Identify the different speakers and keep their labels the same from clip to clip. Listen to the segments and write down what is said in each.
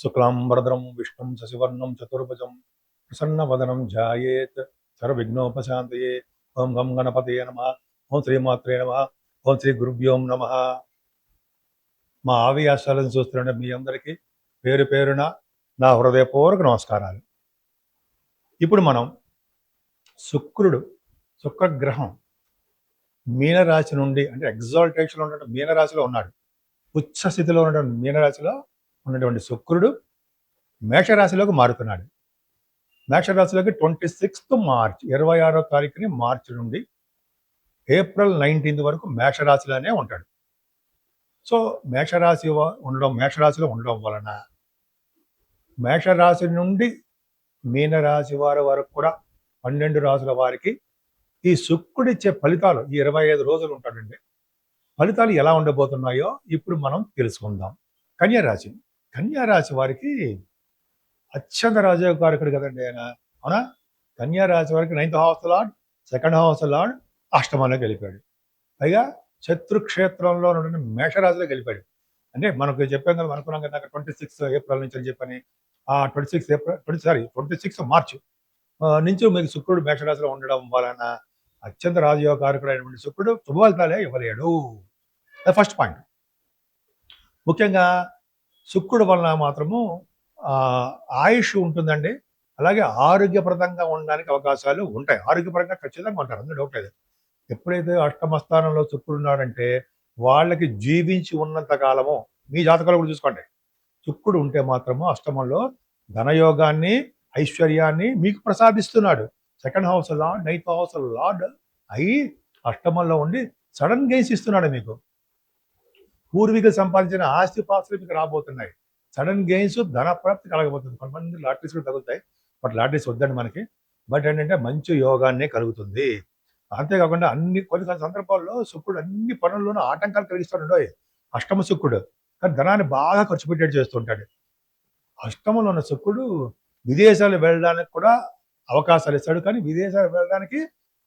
Speaker 1: శుక్లాంబరధరం విష్ణుం శశివర్ణం చతుర్భుజం ప్రసన్నవదనం ధ్యాయేత్ సర్వవిఘ్నోపశాంతయే. ఓం గం గణపతయే నమః. ఓం శ్రీమాత్రే నమః. ఓం శ్రీ గురుభ్యోం నమః. మా ఆవియాసాలను చూస్తున్న మీ అందరికీ పేరు పేరున నా హృదయపూర్వక నమస్కారాలు. ఇప్పుడు మనం శుక్రగ్రహం మీనరాశి నుండి, అంటే ఎగ్జాల్టేషన్లో ఉన్నటువంటి మీనరాశిలో ఉన్నాడు. ఉచ్చ స్థితిలో ఉన్నటువంటి మీనరాశిలో ఉన్నటువంటి శుక్రుడు మేషరాశిలోకి మారుతున్నాడు. మేషరాశిలోకి 26th మార్చ్, 26వ తారీఖుని మార్చి నుండి ఏప్రిల్ 19th వరకు మేషరాశిలోనే ఉంటాడు. సో మేషరాశిలో ఉండడం వలన మేషరాశి నుండి మీనరాశి వారి వరకు కూడా 12 రాశుల వారికి ఈ శుక్రుడిచ్చే ఫలితాలు, ఈ 25 రోజులు ఉంటాడండి, ఫలితాలు ఎలా ఉండబోతున్నాయో ఇప్పుడు మనం తెలుసుకుందాం. కన్యారాశి వారికి అత్యంత రాజయోగకారకుడు కదండి ఆయన, అవునా? కన్యారాశి వారికి 9th house lord, 2nd house lord అష్టమంలో గెలిపాడు. పైగా శత్రుక్షేత్రంలో నుండి మేషరాశిలో గెలిపాడు. అంటే మనకు చెప్పాం కదా, అనుకున్నాం కదా 26 ఏప్రిల్ నుంచి అని చెప్పని. ఆ 26 మార్చ్ నుంచి మీకు శుక్రుడు మేషరాశిలో ఉండడం వలన అత్యంత రాజయోగకారకుడైనటువంటి శుక్రుడు శుభఫలితాలే ఇవ్వలేడు. First point. ముఖ్యంగా శుక్రుడు వలన మాత్రము ఆయుష్ ఉంటుందండి. అలాగే ఆరోగ్యప్రదంగా ఉండడానికి అవకాశాలు ఉంటాయి. ఆరోగ్యపరంగా ఖచ్చితంగా ఉంటారు, అందులో డౌట్ లేదు. ఎప్పుడైతే అష్టమ స్థానంలో శుక్రుడు ఉన్నాడంటే వాళ్ళకి జీవించి ఉన్నంత కాలము, మీ జాతకాలు కూడా చూసుకోండి, శుక్రుడు ఉంటే మాత్రము అష్టమంలో ధనయోగాన్ని, ఐశ్వర్యాన్ని మీకు ప్రసాదిస్తున్నాడు. 2nd house lord, 9th house lord అయి అష్టమంలో ఉండి సడన్ గెయిన్స్ ఇస్తున్నాడు మీకు. పూర్వీకులు సంపాదించిన ఆస్తి పాస్తులు మీకు రాబోతున్నాయి. సడన్ గెయిన్స్, ధన ప్రాప్తి కలగబోతుంది. కొంతమంది లాటరీస్ కూడా తగులుతాయి, బట్ లాటరీస్ వద్దండి మనకి. బట్ ఏంటంటే మంచి యోగాన్ని కలుగుతుంది. అంతేకాకుండా కొన్ని సందర్భాల్లో శుక్రుడు అన్ని పనుల్లోనూ ఆటంకాలు కలిగిస్తాడు. అష్టమ శుక్రుడు కానీ ధనాన్ని బాగా ఖర్చు పెట్టేట్టు చేస్తుంటాడు. అష్టమంలో ఉన్న శుక్రుడు విదేశాలు వెళ్ళడానికి కూడా అవకాశాలు ఇస్తాడు, కానీ విదేశాలు వెళ్ళడానికి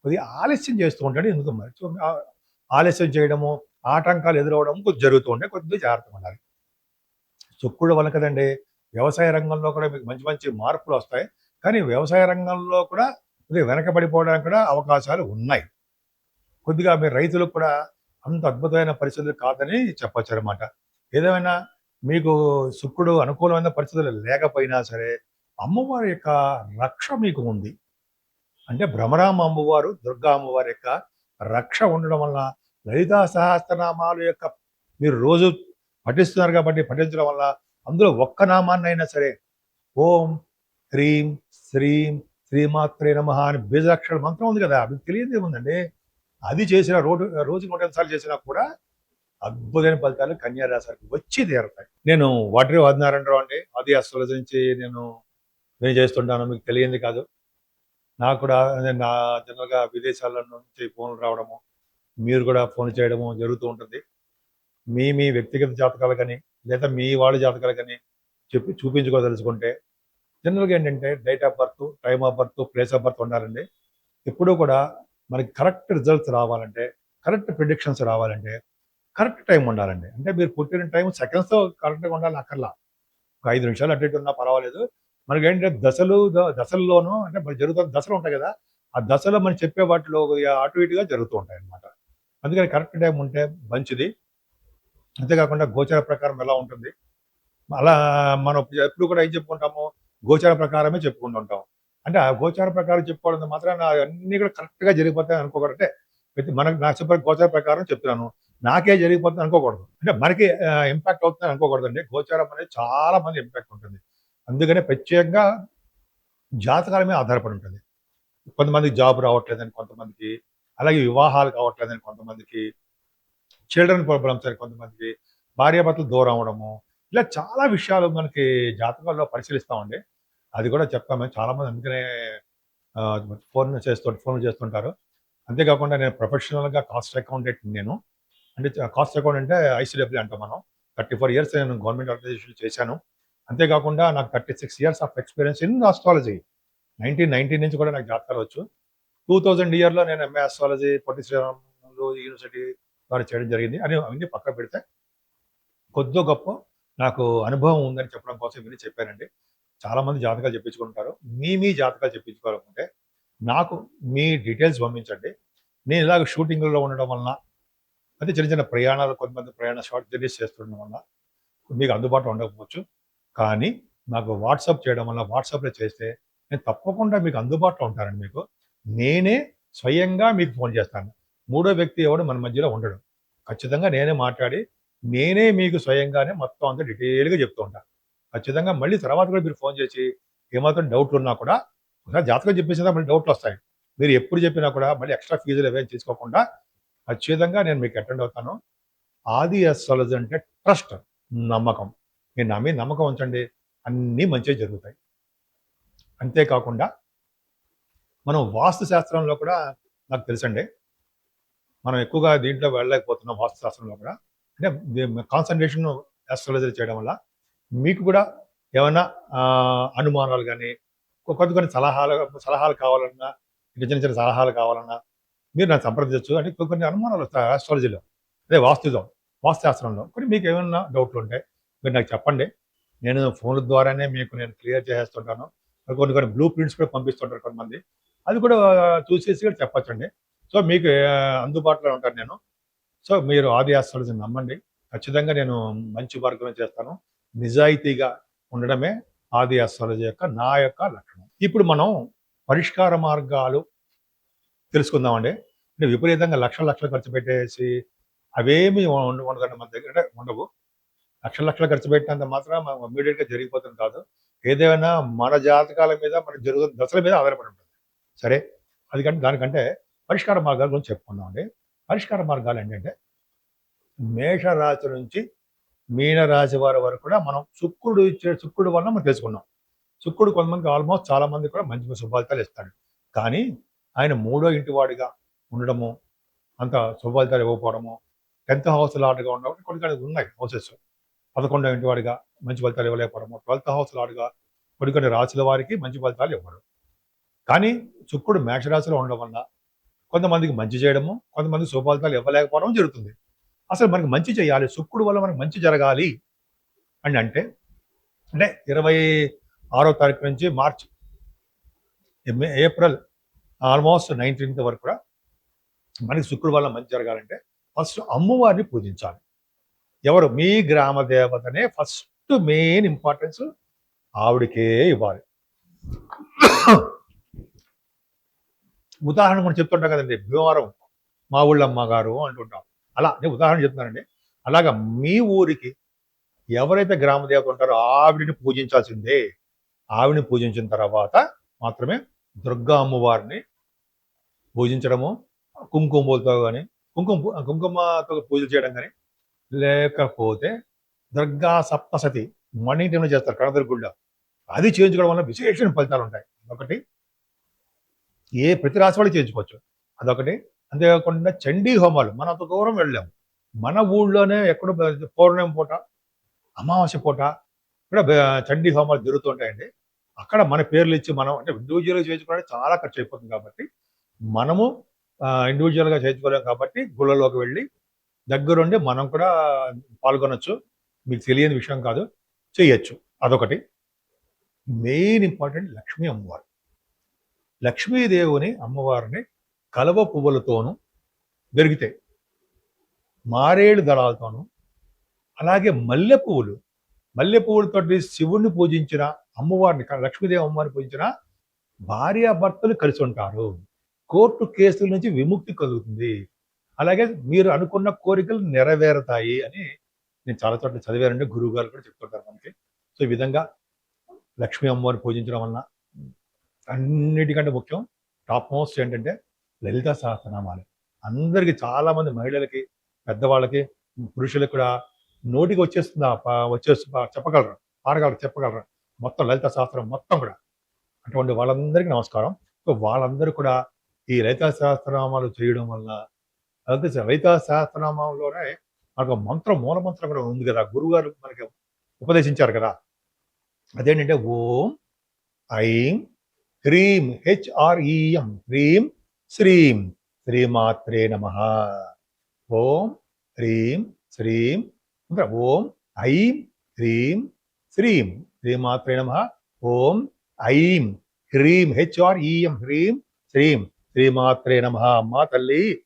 Speaker 1: కొద్దిగా ఆలస్యం చేస్తూ ఉంటాడు. ఎందుకు మరి? సో ఆలస్యం చేయడము, ఆటంకాలు ఎదురవడం కొద్ది జరుగుతూ ఉంటాయి. కొద్దిగా జాగ్రత్తగా ఉండాలి. శుక్రుడు వల్ల కదండి వ్యవసాయ రంగంలో కూడా మీకు మంచి మంచి మార్పులు వస్తాయి. కానీ వ్యవసాయ రంగంలో కూడా కొద్దిగా వెనకబడిపోవడానికి కూడా అవకాశాలు ఉన్నాయి. కొద్దిగా మీరు రైతులకు కూడా అంత అద్భుతమైన పరిస్థితులు కాదని చెప్పచ్చు అనమాట. ఏదేమైనా మీకు శుక్రుడు అనుకూలమైన పరిస్థితులు లేకపోయినా సరే అమ్మవారి యొక్క రక్ష మీకు ఉంది. అంటే భ్రమరామ అమ్మవారు, దుర్గా అమ్మవారి యొక్క రక్ష ఉండడం వల్ల లలితా సహస్రనామాలు యొక్క మీరు రోజు పఠిస్తున్నారు కాబట్టి పఠించడం వల్ల అందులో ఒక్క నామాన్నైనా సరే ఓం హ్రీం శ్రీం శ్రీమాత్రే నమః అని బీజాక్షర మంత్రం ఉంది కదా, మీకు తెలియదు ఏముందండి. అది చేసిన రోజుకి 100 సార్లు చేసినా కూడా అద్భుతమైన ఫలితాలు కన్యారాశికి వచ్చి తీరుతాయి. నేను వాటరీ ఆదినారాయణరావు అండి. ఆది అస్ట్రాలజీ నుంచి నేను చేస్తుంటాను, మీకు తెలియంది కాదు. నాకు కూడా నా జనరల్గా విదేశాల నుంచి ఫోన్లు రావడము, మీరు కూడా ఫోన్ చేయడము జరుగుతూ ఉంటుంది. మీ వ్యక్తిగత జాతకాలు కానీ లేదా మీ వాళ్ళ జాతకాలు కానీ చూపించుకోదలుచుకుంటే జనరల్గా ఏంటంటే date of birth, time of birth, place of birth ఉండాలండి. ఎప్పుడూ కూడా మనకి కరెక్ట్ రిజల్ట్స్ రావాలంటే, కరెక్ట్ ప్రిడిక్షన్స్ రావాలంటే కరెక్ట్ టైం ఉండాలండి. అంటే మీరు పుట్టిన టైం సెకండ్స్తో కరెక్ట్గా ఉండాలి అక్కర్లా. ఒక 5 నిమిషాలు అటు ఇటు ఉన్నా పర్వాలేదు. మనకి ఏంటంటే దశల్లోనూ అంటే మరి జరుగుతున్న దశలు ఉంటాయి కదా, ఆ దశలో మనం చెప్పే వాటిలో అటు ఇటుగా జరుగుతూ ఉంటాయి అన్నమాట. అందుకని కరెక్ట్ టైం ఉంటే మంచిది. అంతేకాకుండా గోచార ప్రకారం ఎలా ఉంటుంది, అలా మనం ఎప్పుడు కూడా ఏం చెప్పుకుంటాము, గోచార ప్రకారమే చెప్పుకుంటూ ఉంటాం. అంటే ఆ గోచార ప్రకారం చెప్పుకోవడం మాత్రం అన్నీ కూడా కరెక్ట్గా జరిగిపోతాయి అనుకోకూడదు. అంటే నాకు చెప్పే గోచార ప్రకారం చెప్తున్నాను, నాకే జరిగిపోతుంది అనుకోకూడదు. అంటే మనకి ఇంపాక్ట్ అవుతుంది అనుకోకూడదండి. గోచారం అనేది చాలా మంది ఇంపాక్ట్ ఉంటుంది. అందుకనే ప్రత్యేకంగా జాతకాల మీద ఆధారపడి ఉంటుంది. కొంతమందికి జాబ్ రావట్లేదని కొంతమందికి, అలాగే వివాహాలు కావట్లేదని కొంతమందికి, చిల్డ్రన్ ప్రాబ్లమ్స్ అని కొంతమందికి, భార్యాభర్తలు దూరం అవడము, ఇలా చాలా విషయాలు మనకి జాతకాల్లో పరిశీలిస్తామండి. అది కూడా చెప్తాము. చాలామంది అందుకనే ఫోన్ చేస్తుంటారు. అంతేకాకుండా నేను ప్రొఫెషనల్గా కాస్ట్ అకౌంటెంట్ నేను. అంటే కాస్ట్ అకౌంట్ అంటే ఐసీడబ్ల్యూ అంటాం మనం. 34 ఇయర్స్ నేను గవర్నమెంట్ ఆర్గనైజేషన్ చేశాను. అంతేకాకుండా నాకు 36 years of experience in astrology. 1990 నుంచి కూడా నాకు జాతకాలు వచ్చు. 2000 ఇయర్లో నేను MA astrology Potti Sriramulu university ద్వారా చేయడం జరిగింది. అవన్నీ పక్కన పెడితే కొద్దో గొప్ప నాకు అనుభవం ఉందని చెప్పడం కోసం ఇవన్నీ చెప్పానండి. చాలామంది జాతకాలు చెప్పించుకుంటారు. మీ జాతకాలు చెప్పించుకోవాలనుకుంటే నాకు మీ డీటెయిల్స్ పంపించండి. నేను ఇలాగ షూటింగుల్లో ఉండడం వలన, అంటే చిన్న చిన్న ప్రయాణాలు, కొంతమంది షార్ట్ జర్నీస్ చేస్తుండడం వల్ల మీకు అందుబాటులో ఉండకపోవచ్చు. కానీ నాకు వాట్సాప్ చేయడం వల్ల, వాట్సాప్‌లో చేస్తే నేను తప్పకుండా మీకు అందుబాటులో ఉంటానండి మీకు. నేనే స్వయంగా మీకు ఫోన్ చేస్తాను. మూడో వ్యక్తి ఎవడు మన మధ్యలో ఉండడు. ఖచ్చితంగా నేనే మాట్లాడి, నేనే మీకు స్వయంగానే మొత్తం అంతా డీటెయిల్‌గా చెప్తూ ఉంటాను. ఖచ్చితంగా మళ్ళీ తర్వాత కూడా మీరు ఫోన్ చేసి ఏమాత్రం డౌట్లున్నా కూడా ఒకసారి జాతకం చెప్పేసినా మళ్ళీ డౌట్‌లొస్తాయి. మీరు ఎప్పుడు చెప్పినా కూడా మళ్ళీ ఎక్స్‌ట్రా ఫీజులు అవేం తీసుకోకుండా ఖచ్చితంగా నేను మీకు అటెండ్ అవుతాను. ఆది అస్ట్రాలజీ అంటే ట్రస్ట్, నమ్మకం. మీరు నా మీద నమ్మకం ఉంచండి. అన్నీ మంచిగా జరుగుతాయి. అంతేకాకుండా మనం వాస్తు శాస్త్రంలో కూడా నాకు తెలుసండి. మనం ఎక్కువగా దీంట్లో వెళ్ళలేకపోతున్నాం వాస్తు శాస్త్రంలో కూడా. అంటే కాన్సంట్రేషన్ అస్ట్రాలజీ చేయడం వల్ల మీకు కూడా ఏమన్నా అనుమానాలు గానీ, కొన్ని కొన్ని సలహాలు కావాలన్నా, ఇంకా చిన్న చిన్న సలహాలు కావాలన్నా మీరు నన్ను సంప్రదించొచ్చు. అంటే కొన్ని కొన్ని అనుమానాలు వస్తాయి ఆస్ట్రాలజీలో. అదే వాస్తు శాస్త్రంలో. కొన్ని మీకు ఏమన్నా డౌట్లుంటే మీరు నాకు చెప్పండి. నేను ఫోన్ల ద్వారానే మీకు నేను క్లియర్ చేసేస్తుంటాను. కొన్ని కొన్ని బ్లూ ప్రింట్స్ కూడా పంపిస్తుంటారు కొంతమంది. అది కూడా చూసేసి కూడా చెప్పొచ్చండి. సో, మీకు అందుబాటులో ఉంటాను నేను. సో, మీరు ఆది ఆస్ట్రాలజీని నమ్మండి. ఖచ్చితంగా నేను మంచి మార్గమే చేస్తాను. నిజాయితీగా ఉండడమే ఆది ఆస్ట్రాలజీ నా యొక్క లక్షణం. ఇప్పుడు మనం పరిష్కార మార్గాలు తెలుసుకుందామండి. అంటే విపరీతంగా లక్షలు లక్షలు ఖర్చు పెట్టేసి అవేమి ఉండదండి మన దగ్గర. అంటే ఉండవు. లక్షలు లక్షలు ఖర్చు పెట్టినంత మాత్రాన ఇమ్మీడియేట్‌గా జరిగిపోతుంది కాదు. ఏదేమైనా మన జాతకాల మీద, మనకు జరుగుతున్న దశల మీద ఆధారపడి ఉంటుంది. సరే, దానికంటే పరిష్కార మార్గాల గురించి చెప్పుకుందామండి. పరిష్కార మార్గాలేంటంటే, మేషరాశి నుంచి మీనరాశి వారి వరకు కూడా మనం శుక్రుడు వలన మనం తెలుసుకున్నాం. శుక్రుడు కొంతమందికి ఆల్మోస్ట్ చాలా మందికి కూడా మంచి శుభఫలితాలు ఇస్తాడు. కానీ ఆయన మూడో ఇంటి వాడిగా ఉండడము, అంత శుభఫలితాలు ఇవ్వకపోవడము, 10థ్ హౌస్ లార్డ్‌గా ఉండడం కొన్ని కొన్ని ఉన్నాయి హౌసెస్. 11వ ఇంటి వాడిగా మంచి ఫలితాలు ఇవ్వలేకపోవడము, 12థ్ హౌస్ లార్డ్‌గా కొన్ని కొన్ని రాశుల వారికి మంచి ఫలితాలు ఇవ్వడు. కానీ శుక్రుడు మేషరాశిలో ఉండడం వల్ల కొంతమందికి మంచి చేయడము, కొంతమందికి శుభఫలితాలు ఇవ్వలేకపోవడం జరుగుతుంది. అసలు మనకు మంచి చేయాలి, శుక్రుడు వల్ల మనకు మంచి జరగాలి అని అంటే 26వ తారీఖు నుంచి మార్చ్, ఏప్రిల్ ఆల్మోస్ట్ 19థ్ వరకు కూడా మనకి శుక్రుడు వల్ల మంచి జరగాలంటే ఫస్ట్ అమ్మవారిని పూజించాలి. ఎవరు? మీ గ్రామ దేవతనే ఫస్ట్ మెయిన్ ఇంపార్టెన్స్ ఆవిడకే ఇవ్వాలి. ఉదాహరణ మనం చెప్తుంటాం కదండి, భీమవరం మా ఊళ్ళో అమ్మగారు అంటుంటాం. అలా నేను ఉదాహరణ చెప్తున్నానండి. అలాగా మీ ఊరికి ఎవరైతే గ్రామ దేవత ఉంటారో ఆవిడని పూజించాల్సిందే. ఆవిడని పూజించిన తర్వాత మాత్రమే దుర్గా అమ్మవారిని పూజించడము, కుంకుమలతో కానీ కుంకుమతో పూజలు చేయడం కానీ, లేకపోతే దుర్గా సప్తసతి మార్నింగ్ టైంలో చేస్తారు కనకదుర్గ గుడిలో. అది చేయించుకోవడం వల్ల విశేషమైన ఫలితాలు ఉంటాయి. ఒకటి ప్రతి రాశి వాళ్ళు చేయించుకోవచ్చు. అదొకటి. అంతేకాకుండా చండీ హోమాలు మనం అంత దూరం వెళ్ళాము. మన ఊళ్ళోనే ఎక్కడో పౌర్ణమి పూట, అమావాస్య పూట కూడా చండీ హోమాలు జరుగుతుంటాయండి. అక్కడ మన పేర్లు ఇచ్చి మనం అంటే ఇండివిజువల్‌గా చేయించుకోవడానికి చాలా ఖర్చు అయిపోతుంది కాబట్టి, మనము ఇండివిజువల్‌గా చేయించుకోలేం కాబట్టి గుళ్ళలోకి వెళ్ళి దగ్గరుండి మనం కూడా పాల్గొనొచ్చు. మీకు తెలియని విషయం కాదు. చెయ్యొచ్చు. అదొకటి. మెయిన్ ఇంపార్టెంట్ లక్ష్మీ అమ్మవారు. లక్ష్మీదేవిని అమ్మవారిని కలవ పువ్వులతోనూ దొరికితే మారేడు దళాలతోనూ, అలాగే మల్లె పువ్వులతోటి శివుణ్ణి పూజించిన అమ్మవారిని, లక్ష్మీదేవి అమ్మవారిని పూజించిన భార్యాభర్తలు కలిసి ఉంటారు. కోర్టు కేసుల నుంచి విముక్తి కలుగుతుంది. అలాగే మీరు అనుకున్న కోరికలు నెరవేరుతాయి అని నేను చాలా చోట్ల చదివానండి. గురువు గారు కూడా చెప్తుంటారు మనకి. సో, ఈ విధంగా లక్ష్మీ అమ్మవారిని పూజించడం వలన అన్నిటికంటే ముఖ్యం టాప్ మోస్ట్ ఏంటంటే లలితా సహస్రనామాలు. అందరికీ చాలామంది మహిళలకి, పెద్దవాళ్ళకి, పురుషులకు కూడా నోటికి వచ్చేస్తుంది. చెప్పగలరు, పాడగలరు, చెప్పగలరు. మొత్తం లలిత శాస్త్రం మొత్తం కూడా. అటువంటి వాళ్ళందరికీ నమస్కారం. సో, వాళ్ళందరూ కూడా ఈ లలితా సహస్రనామాలు చేయడం వల్ల, అదే లలితా సహస్రనామంలోనే మనకు మూల మంత్రం కూడా ఉంది కదా! గురువుగారు మనకి ఉపదేశించారు కదా! అదేంటంటే ఓం ఐం హ్రీం హెచ్ఆర్ఈఎం హ్రీం శ్రీం శ్రీమాత్రే నమః. ఓం హ్రీం శ్రీం ఓం ఐం హ్రీం శ్రీం శ్రీమాత్రే నమః. ఓం ఐం హ్రీం HREM హ్రీం శ్రీం శ్రీమాత్రే నమః. అమ్మా తల్లి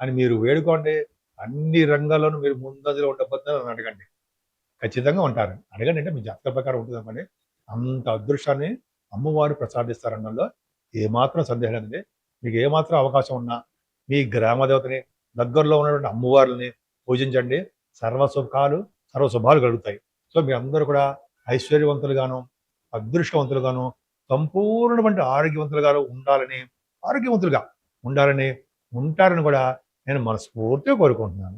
Speaker 1: అని మీరు వేడుకోండి. అన్ని రంగాల్లోనూ మీరు ముందంజలో ఉండబోతున్నారని అడగండి. ఖచ్చితంగా ఉంటారు. అడగండి అంటే మీ జాతక ప్రకారం ఉంటుందనుకోండి. అంత అదృష్టాన్ని అమ్మవారు ప్రసాదిస్తారనడంలో ఏమాత్రం సందేహం లేదండి. మీకు ఏమాత్రం అవకాశం ఉన్నా మీ గ్రామ దేవతని, దగ్గరలో ఉన్నటువంటి అమ్మవార్లని పూజించండి. సర్వశుభాలు కలుగుతాయి. సో మీరందరూ కూడా ఐశ్వర్యవంతులుగాను, అదృష్టవంతులుగాను, సంపూర్ణమైన ఆరోగ్యవంతులుగా ఉండాలని ఉంటారని కూడా నేను మనస్ఫూర్తిగా కోరుకుంటున్నాను.